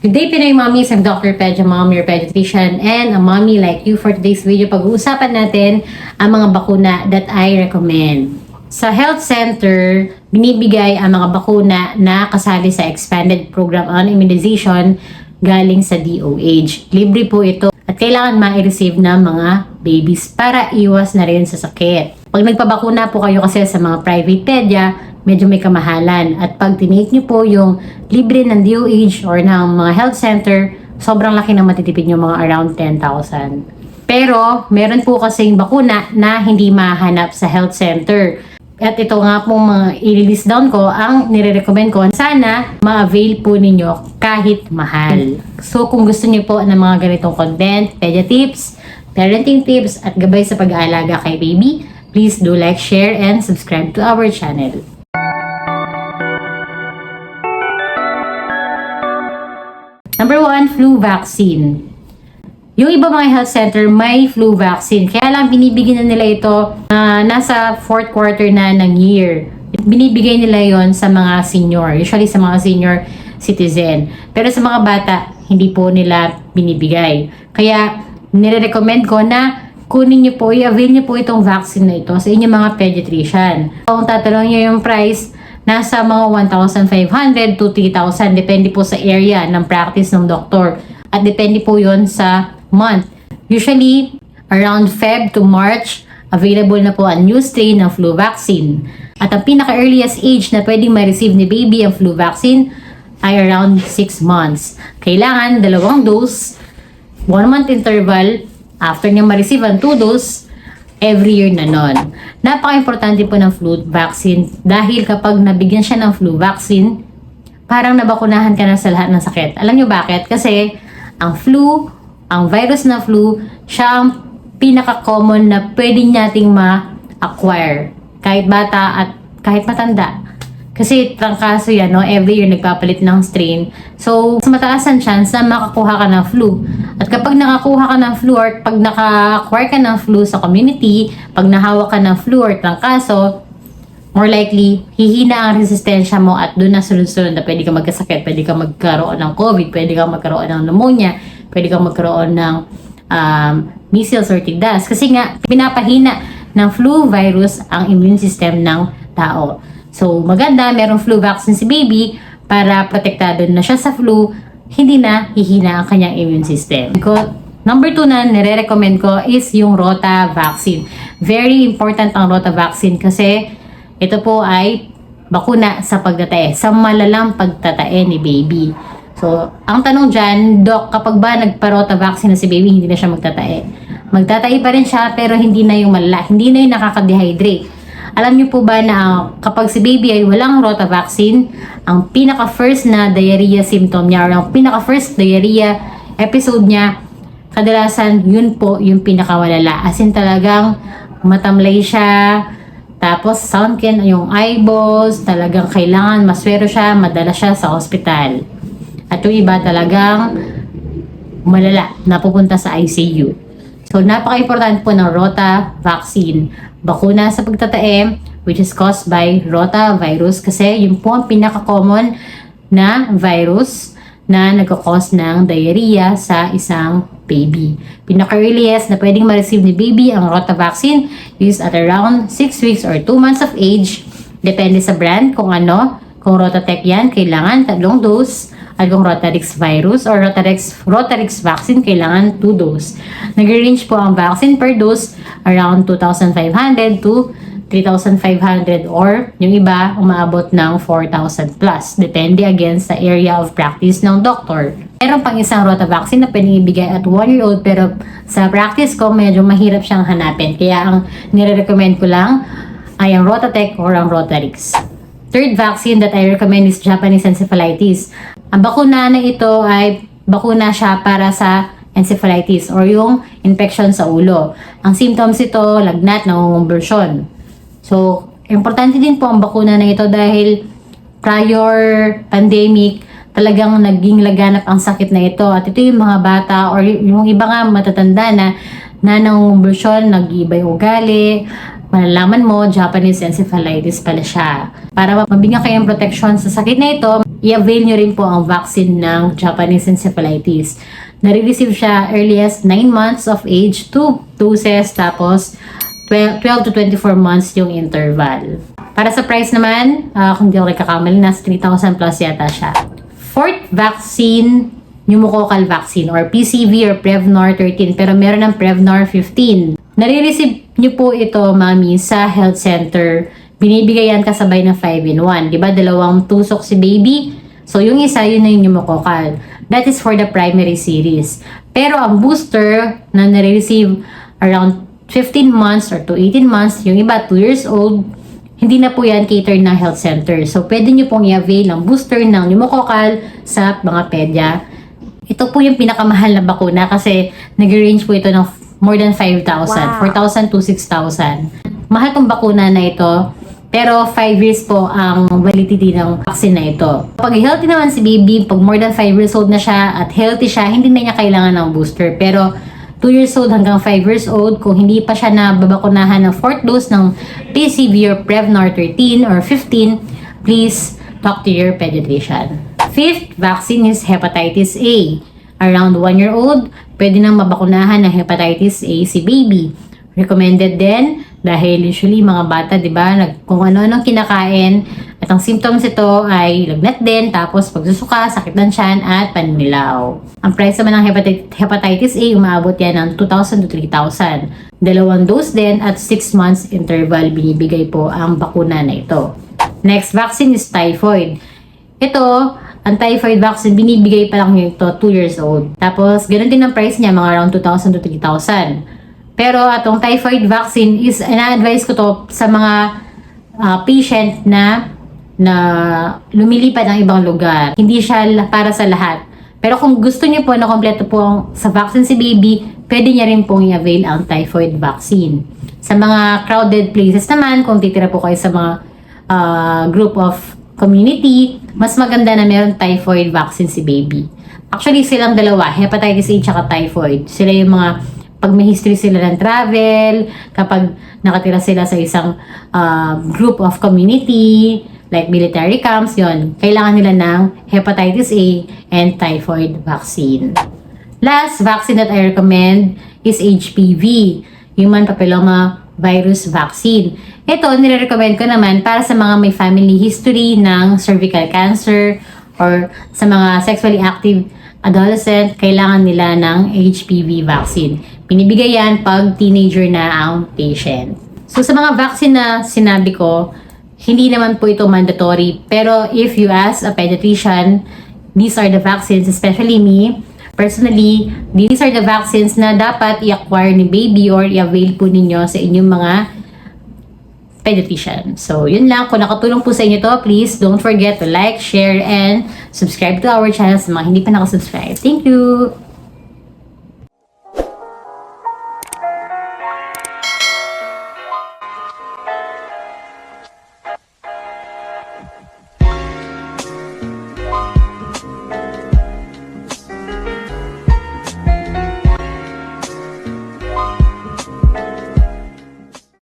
Good day, Pinoy Mommies. I'm Dr. Pedja Mom, your pediatrician, and a mommy like you. For today's video, pag-uusapan natin ang mga bakuna that I recommend. Sa health center, binibigay ang mga bakuna na kasali sa expanded program on immunization galing sa DOH. Libre po ito at kailangan ma-receive ng mga babies para iwas na rin sa sakit. Pag nagpabakuna po kayo kasi sa mga private pedya, medyo may kamahalan. At pag tinake nyo po yung libre ng DOH or ng mga health center, sobrang laki na matitipid nyo, mga around 10,000. Pero, meron po kasing bakuna na hindi mahanap sa health center. At ito nga po mga i-list down ko, ang nire-recommend ko, sana ma-avail po ninyo kahit mahal. So, kung gusto niyo po ng mga ganitong content, pedia tips, parenting tips, at gabay sa pag-aalaga kay baby, please do like, share, and subscribe to our channel. Number 1, flu vaccine. Yung iba mga health center may flu vaccine. Kaya lang binibigyan na nila ito nasa 4th quarter na ng year. Binibigay nila yon sa mga senior. Usually sa mga senior citizen. Pero sa mga bata, hindi po nila binibigay. Kaya nire-recommend ko na kunin nyo po, i-avail nyo po itong vaccine na ito sa inyong mga pediatrician. Kung tatanong nyo yung price, nasa mga 1,500 to 3,000. Depende po sa area ng practice ng doktor. At depende po yon sa month. Usually, around Feb to March, available na po ang new strain ng flu vaccine. At ang pinaka-earliest age na pwedeng ma-receive ni baby ang flu vaccine ay around 6 months. Kailangan 2 dose, 1 month interval, after niya ma-receive ang 2 dose, every year na nun. Napaka-importante po ng flu vaccine dahil kapag nabigyan siya ng flu vaccine, parang nabakunahan ka na sa lahat ng sakit. Alam nyo bakit? Kasi ang flu, ang virus na flu, siya ang pinaka-common na pwede nating ma-acquire. Kahit bata at kahit matanda. Kasi trangkaso yan, no? Every year nagpapalit ng strain. So, mas mataas ang chance na makakuha ka ng flu. At kapag nakakuha ka ng flu or pag naka-acquire ka ng flu sa community, pag nahawak ka ng flu or trangkaso, more likely, hihina ang resistensya mo at doon na sunod-sunod na pwede ka magkasakit, pwede ka magkaroon ng COVID, pwede ka magkaroon ng pneumonia, pwede ka magkaroon ng measles or tigdas. Kasi nga, pinapahina ng flu virus ang immune system ng tao. So, maganda, merong flu vaccine si baby para protektado na siya sa flu, hindi na hihina ang kanyang immune system. Number 2 na nire-recommend ko is yung Rota vaccine. Very important ang Rota vaccine kasi ito po ay bakuna sa pagtatae, sa malalang pagtatae ni baby. So, ang tanong dyan, Doc, kapag ba nagpa-Rota vaccine na si baby, hindi na siya magtatae. Magtatae pa rin siya, pero hindi na yung malala, hindi na yung nakaka-dehydrate. Alam niyo po ba na kapag si baby ay walang Rota vaccine, ang pinaka-first na diarrhea symptom niya or ang pinaka-first diarrhea episode niya, kadalasan yun po yung pinakawalala. As in talagang matamlay siya, tapos sunken yung eyeballs, talagang kailangan maswero siya, madala siya sa ospital. At yung iba talagang malala, napupunta sa ICU. So, napaka-importante po ng Rota vaccine. Bakuna sa pagtatae, which is caused by rotavirus kasi yun po ang pinaka-common na virus na nagkakos ng diarrhea sa isang baby. Pinaka-earliest na pwedeng ma-receive ni baby ang Rota vaccine is at around 6 weeks or 2 months of age. Depende sa brand kung ano. Kung Rotatec yan, kailangan 3 dose. At kung Rotarix virus or Rotarix vaccine, kailangan 2 dose. Nag-range po ang vaccine per dose around 2,500 to 3,500 or yung iba umaabot ng 4,000 plus. Depende again sa area of practice ng doctor. Meron pang isang Rota vaccine na pwedeng ibigay at 1-year-old pero sa practice ko medyo mahirap siyang hanapin. Kaya ang nire-recommend ko lang ay ang Rotatec or ang Rotarix. Third vaccine that I recommend is Japanese encephalitis. Ang bakuna na ito ay bakuna siya para sa encephalitis or yung infection sa ulo. Ang symptoms ito, lagnat, nangungumbulsyon. So, importante din po ang bakuna na ito dahil prior pandemic, talagang naging laganap ang sakit na ito. At ito yung mga bata or yung iba nga matatanda na nangungumbulsyon, nag-iiba yung ugali, malalaman mo, Japanese encephalitis pala siya. Para mabigyan kayo ng protection sa sakit na ito, i-avail nyo rin po ang vaccine ng Japanese encephalitis. Nare-receive siya earliest 9 months of age, 2 doses, tapos 12 to 24 months yung interval. Para sa price naman, kung di ako nagkakamali, nasa 3,000 plus yata siya. Fourth vaccine, pneumococcal vaccine or PCV or Prevnar 13, pero meron ng Prevnar 15. Nare-receive nyo po ito, mami, sa health center. Binibigay yan kasabay ng 5-in-1. Diba? 2 tusok si baby. So, yung isa, yun na yung pneumococcal. That is for the primary series. Pero ang booster na nare-receive around 15 months or to 18 months, yung iba 2 years old, hindi na po yan cater ng health center. So, pwede nyo pong i-avail ng booster ng pneumococcal sa mga pedya. Ito po yung pinakamahal na bakuna kasi nag-range po ito ng more than 5,000, 4,000 to 6,000. Mahal tong bakuna na ito, pero 5 years po ang validity ng vaccine na ito. Pag healthy naman si baby, pag more than 5 years old na siya at healthy siya, hindi na niya kailangan ng booster. Pero 2 years old hanggang 5 years old, kung hindi pa siya nababakunahan ng 4th dose ng PCV or Prevnar 13 or 15, please talk to your pediatrician. Fifth vaccine is hepatitis A. Around 1 year old, pwede nang mabakunahan ng hepatitis A si baby. Recommended din dahil usually mga bata, di ba, kung ano-anong kinakain at ang symptoms ito ay lagnat din, tapos pagsusuka, sakit ng tiyan at paninilaw. Ang price naman ng hepatitis A, umaabot yan ng 2,000 to 3,000. 2 dose din at 6 months interval binibigay po ang bakuna na ito. Next vaccine is typhoid. Ito, ang typhoid vaccine, binibigay pa lang ito 2 years old. Tapos, ganoon din ang price niya, mga around 2,000 to 3,000. Pero, atong typhoid vaccine is, ina-advise ko to sa mga patient na lumilipad ng ibang lugar. Hindi siya para sa lahat. Pero kung gusto niyo po na kompleto po sa vaccine si baby, pwede niya rin pong i-avail ang typhoid vaccine. Sa mga crowded places naman, kung titira po kayo sa mga group of community, mas maganda na meron typhoid vaccine si baby. Actually, silang dalawa, hepatitis A at typhoid. Sila yung mga, pag may history sila ng travel, kapag nakatira sila sa isang group of community, like military camps, yon, kailangan nila ng hepatitis A and typhoid vaccine. Last vaccine that I recommend is HPV, Human Papilloma Virus Vaccine. Ito, nire-recommend ko naman para sa mga may family history ng cervical cancer or sa mga sexually active adolescent, kailangan nila ng HPV vaccine. Pinibigay yan pag teenager na ang patient. So, sa mga vaccine na sinabi ko, hindi naman po ito mandatory. Pero if you ask a pediatrician, these are the vaccines, especially me, personally, these are the vaccines na dapat i-acquire ni baby or i-avail po ninyo sa inyong mga pediatrician. So, yun lang. Kung nakatulong po sa inyo to, please don't forget to like, share, and subscribe to our channel sa mga hindi pa nakasubscribe. Thank you!